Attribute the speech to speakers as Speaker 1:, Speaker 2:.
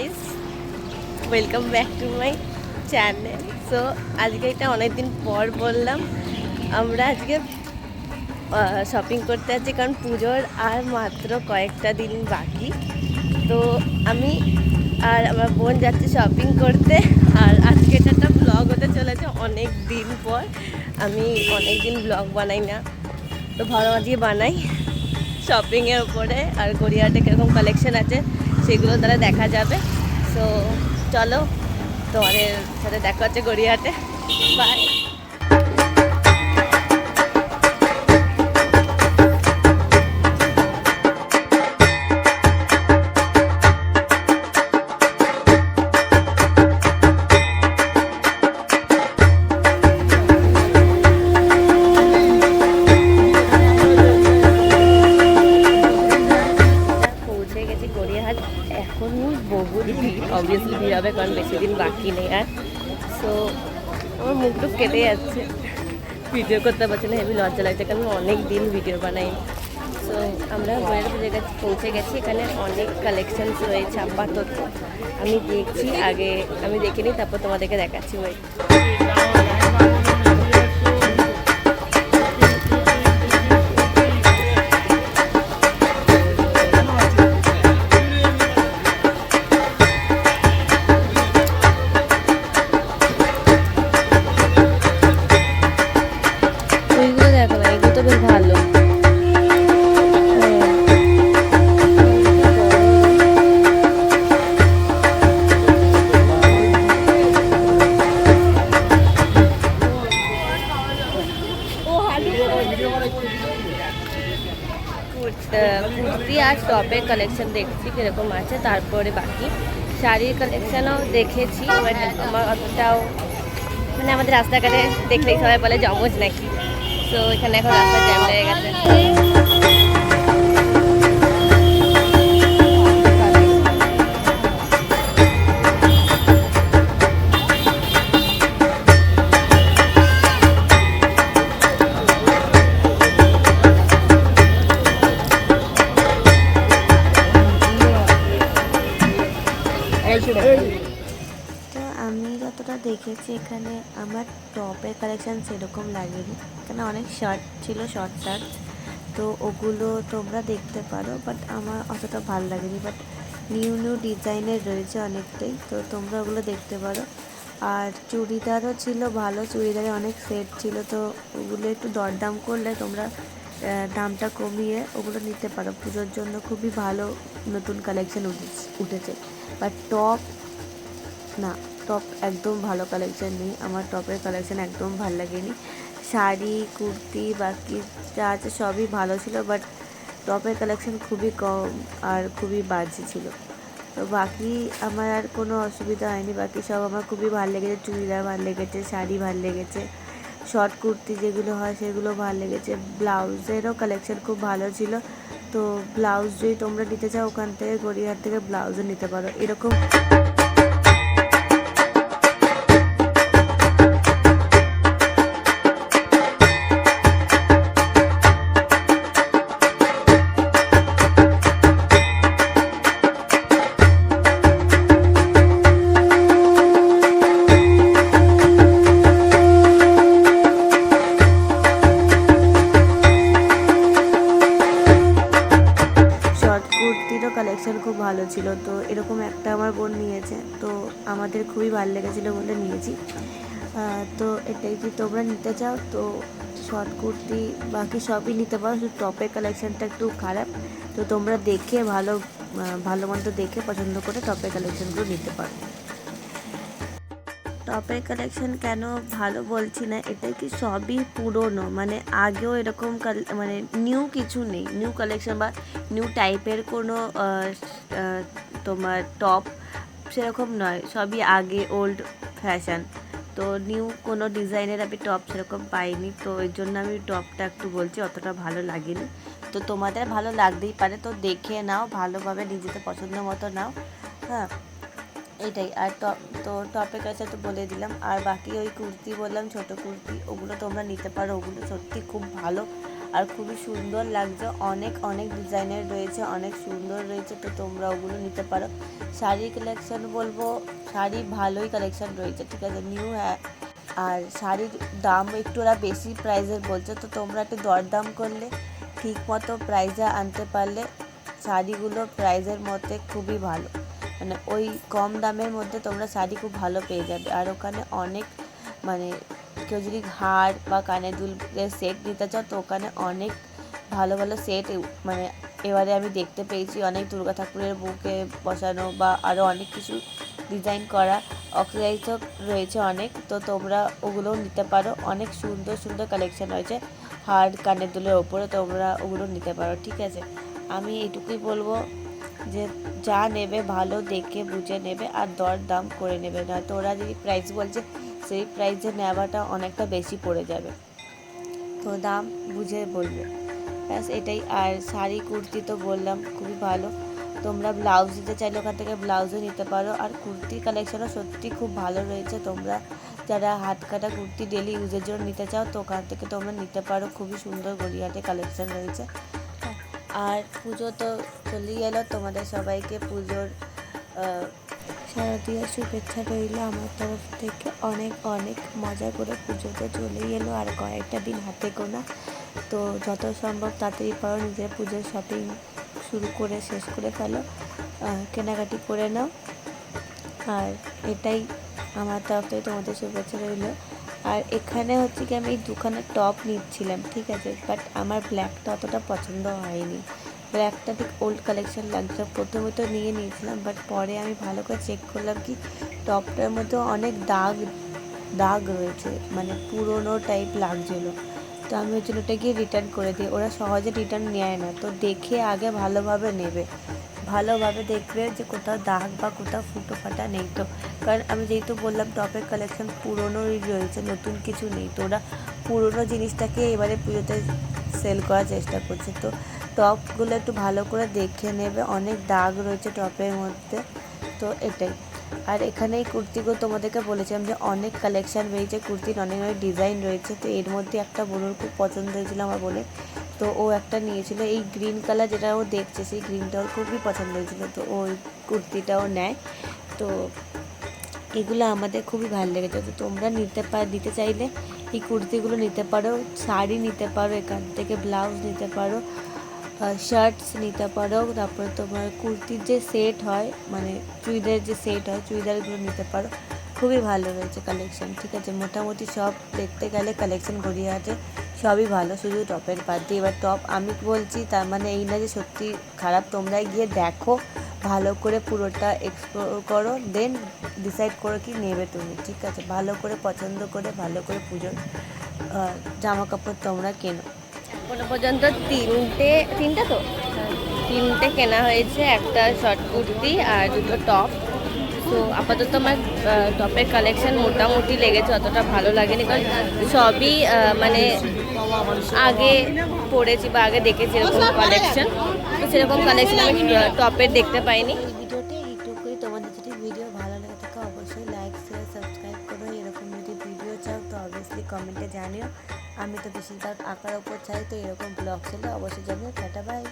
Speaker 1: Guys, welcome back to my channel. So আজকে এটা অনেকদিন পর বললাম, আমরা আজকে শপিং করতে যাচ্ছি, কারণ পুজোর আর মাত্র কয়েকটা দিন বাকি। তো আমি আর আমার বোন যাচ্ছি শপিং করতে। আর আজকে এটা একটা ব্লগ হতে চলেছে অনেক দিন পর। আমি অনেক দিন ব্লগ বানাই না, তো ভালো আজকে বানাই শপিংয়ের উপরে। আর গড়িয়াহাটে কীরকম কালেকশন আছে সেগুলো তাহলে দেখা যাবে। সো চলো, তোমাদের সাথে দেখা হচ্ছে গড়িয়াহাটে। বাই। এখন বহুত ভিড়, অবভিয়াসলি ভিড় হবে, কারণ বেশি দিন বাকি নেই আর। সো আমার মুখটুক কেটে যাচ্ছে, ভিডিও করতে পারছি না, হেভি লজ্জা লাগছে, কারণ অনেক দিন ভিডিও বানাই। সো আমরা গড়িয়াহাট পৌঁছে গেছি। এখানে অনেক কালেকশানস রয়েছে আপাতত। আমি দেখছি, আগে আমি দেখিনি, তারপর তোমাদেরকে দেখাচ্ছি। ওই কুর্তি আর টপের কালেকশন দেখছি কীরকম আছে, তারপরে বাকি শাড়ির কালেকশানও দেখেছি। বাট আমার অতটাও, মানে আমাদের রাস্তাঘাটে দেখলেই সবাই বলে জমজ নাকি। তো এখানে এখন রাস্তা জ্যাম লেগে গেছে।
Speaker 2: তো আমি যতটা দেখেছি এখানে আমার টপের কালেকশান সেরকম লাগেনি। এখানে অনেক শার্ট ছিল, শর্ট শার্ট, তো ওগুলো তোমরা দেখতে পারো, বাট আমার অতটা ভালো লাগেনি। বাট নিউ নিউ ডিজাইনের রয়েছে অনেকটাই, তো তোমরা ওগুলো দেখতে পারো। আর চুড়িদারও ছিল ভালো, চুড়িদারে অনেক সেট ছিল, তো ওগুলো একটু দরদাম করলে তোমরা দামটা কমিয়ে ওগুলো নিতে পারো। পুজোর জন্য খুবই ভালো নতুন কালেকশান উঠেছে। বাট টপ না, টপ একদম ভালো কালেকশান নেই। আমার টপের কালেকশান একদম ভালো লাগেনি। শাড়ি, কুর্তি, বাকি যা আছে সবই ভালো ছিল, বাট টপের কালেকশান খুবই কম আর খুবই বাজে ছিল। তো বাকি আমার আর কোনো অসুবিধা হয়নি, বাকি সব আমার খুবই ভালো লেগেছে। চুড়িদার ভালো লেগেছে, শাড়ি ভালো লেগেছে, শর্ট কুর্তি যেগুলো হয় সেগুলো ভালো লেগেছে। ব্লাউজেরও কালেকশান খুব ভালো ছিল। তো ব্লাউজ যদি তোমরা নিতে চাও ওখান থেকে, গড়িয়াহাট থেকে ব্লাউজও নিতে পারো এরকম। কুর্তিরও কালেকশান খুব ভালো ছিল। তো এরকম একটা আমার বোন নিয়েছে, তো আমাদের খুবই ভালো লেগেছিলো বলে নিয়েছি। তো এটাই, কি তোমরা নিতে চাও তো শর্ট কুর্তি বাকি সবই নিতে পারো, শুধু টপের কালেকশানটা একটু খারাপ। তো তোমরা দেখে ভালো মন্দ দেখে পছন্দ করে টপের কালেকশানগুলো নিতে পারো। টপের কালেকশান কেন ভালো বলছি না, এটাই কি সবই পুরনো, মানে আগেও এরকম মানে নিউ কিছু নেই, নিউ কালেকশান বা নিউ টাইপের কোনো তোমার টপ সেরকম নয়, সবই আগে ওল্ড ফ্যাশন। তো নিউ কোনো ডিজাইনের আমি টপ সেরকম পাইনি, তো এর জন্য আমি টপটা একটু বলছি অতটা ভালো লাগেনি। তো তোমাদের ভালো লাগতেই পারে, তো দেখে নাও ভালোভাবে, নিজেদের পছন্দ মতো নাও। হ্যাঁ, এটাই। আর তো টপের কাছে তো বলে দিলাম। আর বাকি ওই কুর্তি বললাম, ছোটো কুর্তি, ওগুলো তোমরা নিতে পারো, ওগুলো সত্যি খুব ভালো। আর খুবই সুন্দর লাগছে, অনেক অনেক ডিজাইনের রয়েছে, অনেক সুন্দর রয়েছে, তো তোমরা ওগুলো নিতে পারো। শাড়ি কালেকশন বলবো, শাড়ি ভালোই কালেকশন রয়েছে, ঠিক আছে, নিউ। আর শাড়ির দাম একটু ওরা বেশি প্রাইসের বলছে, তো তোমরা একটু দরদাম করলে ঠিক মতো প্রাইসে আনতে পারলে শাড়িগুলো প্রাইসের মধ্যে খুবই ভালো, মানে ওই কম দামের মধ্যে তোমরা শাড়ি খুব ভালো পেয়ে যাবে। আর ওখানে অনেক মানে কেউ যদি হার বা কানের দুলের সেট নিতে চাও, তো ওখানে অনেক ভালো ভালো সেট মানে এবারে আমি দেখতে পেয়েছি, অনেক দুর্গা ঠাকুরের বুকে বসানো বা আরও অনেক কিছু ডিজাইন করা অক্সিডাইজও রয়েছে অনেক, তো তোমরা ওগুলোও নিতে পারো। অনেক সুন্দর সুন্দর কালেকশন রয়েছে হার কানের দুলের ওপরে, তোমরা ওগুলো নিতে পারো, ঠিক আছে। আমি এইটুকুই বলবো যে যা নেবে ভালো দেখে বুঝে নেবে আর দর দাম করে নেবে, নয়তো ওরা যদি প্রাইস বলছে সেই প্রাইসে নেওয়াটা অনেকটা বেশি পড়ে যাবে, তো দাম বুঝে বলবে, ব্যাস এটাই। আর শাড়ি কুর্তি তো বললাম খুবই ভালো, তোমরা ব্লাউজ দিতে চাইলে ওখান থেকে ব্লাউজও নিতে পারো। আর কুর্তির কালেকশনও সত্যি খুব ভালো রয়েছে, তোমরা যারা হাত কাটা কুর্তি ডেলি ইউজের জন্য নিতে চাও, তো ওখান থেকে তোমরা নিতে পারো, খুবই সুন্দর গড়িয়াহাটে কালেকশন রয়েছে। আর পুজো তো চলেই এলো, তোমাদের সবাইকে পুজোর শারদীয় শুভেচ্ছা রইল আমার তরফ থেকে। অনেক অনেক মজা করে পুজো তো চলেই এলো, আর কয়েকটা দিন হাতে গোনা, তো যত সম্ভব তাড়াতাড়ি পারো নিজের পুজোর শপিং শুরু করে শেষ করে ফেলো, কেনাকাটি করে নাও। আর এটাই আমার তরফ থেকে তোমাদের শুভেচ্ছা রইল। আর এখানে হচ্ছে কি আমি এই দুখানা টপ নিচ্ছিলাম, ঠিক আছে, বাট আমার ব্ল্যাকটা অতটা পছন্দ হয়নি, ব্ল্যাকটা ঠিক ওল্ড কালেকশন লাগছে, প্রথমে তো নিয়ে নিয়েছিলাম, বাট পরে আমি ভালো করে চেক করলাম কি টপটার মধ্যে অনেক দাগ দাগ রয়েছে, মানে পুরোনো টাইপ লাগছিলো, তো আমি ওই জন্য ওটা গিয়ে রিটার্ন করে দিই, ওরা সহজে রিটার্ন নেয় না, তো দেখে আগে ভালোভাবে নেবে, ভালোভাবে দেখবে যে কোথাও দাগ বা কোথাও ফুটো ফাটা নেই, তো কারণ আমি যেহেতু বললাম টপের কালেকশন পুরোনোই রয়েছে, নতুন কিছু নেই, তো ওরা পুরোনো জিনিসটাকে এবারে পুজোতে সেল করার চেষ্টা করছে, তো টপগুলো একটু ভালো করে দেখে নেবে, অনেক দাগ রয়েছে টপের মধ্যে, তো এটাই। আর এখানে এই কুর্তিগুলো তোমাদেরকে বলেছিলাম যে অনেক কালেকশান রয়েছে কুর্তির, অনেক অনেক ডিজাইন রয়েছে, তো এর মধ্যে একটা বোনের খুব পছন্দ হয়েছিল আমার বোনের, তো ও একটা নিয়েছিল এই গ্রিন কালার, যেটা ও দেখছে সেই গ্রিনটা ওর খুবই পছন্দ হয়েছিল, তো ওই কুর্তিটাও নেয়, তো এগুলো আমাদের খুবই ভালো লেগেছে, তো তোমরা দিতে চাইলে এই কুর্তিগুলো নিতে পারো, শাড়ি নিতে পারো এখান থেকে, ব্লাউজ নিতে পারো, শার্টস নিতে পারো, তারপরে তোমার কুর্তির যে সেট হয় মানে চুড়িদারের যে সেট হয় চুড়িদারগুলো নিতে পারো, খুবই ভালো রয়েছে কালেকশন, ঠিক আছে। মোটামুটি সব দেখতে গেলে কালেকশন গড়িয়াহাটে সবই ভালো, শুধু টপের বাদ দিয়ে। এবার টপ আমি বলছি তার মানে এই না যে সত্যি খারাপ, তোমরা গিয়ে দেখো ভালো করে, পুরোটা এক্সপ্লোর করো, দেন ডিসাইড করো কি নেবে তুমি, ঠিক আছে, ভালো করে পছন্দ করে ভালো করে পুজোর জামা কাপড় তোমরা কেনো।
Speaker 1: এখনো পর্যন্ত তিনটে তো তিনটে কেনা হয়েছে, একটা শর্ট কুর্তি আর দুটো টপ। তো আপাতত আমার টপের কালেকশন মোটামুটি লেগেছে, অতটা ভালো লাগেনি, কারণ সবই মানে আগে পড়েছি বা আগে দেখেছি এরকম কালেকশন, তো সেরকম কালেকশন আমি টপের দেখতে পাইনি।
Speaker 2: এই ভিডিওতে এইটুকুই, তোমাদের যদি ভিডিও ভালো লাগে থাকে অবশ্যই লাইক শেয়ার সাবস্ক্রাইব করো, এরকম যদি ভিডিও চাও তো অবভিয়াসলি কমেন্টে জানিও, আমি তো বেশিরভাগ আঁকার ওপর চাই, তো এরকম ব্লগ ছিল অবশ্যই জানিও। Tata bye.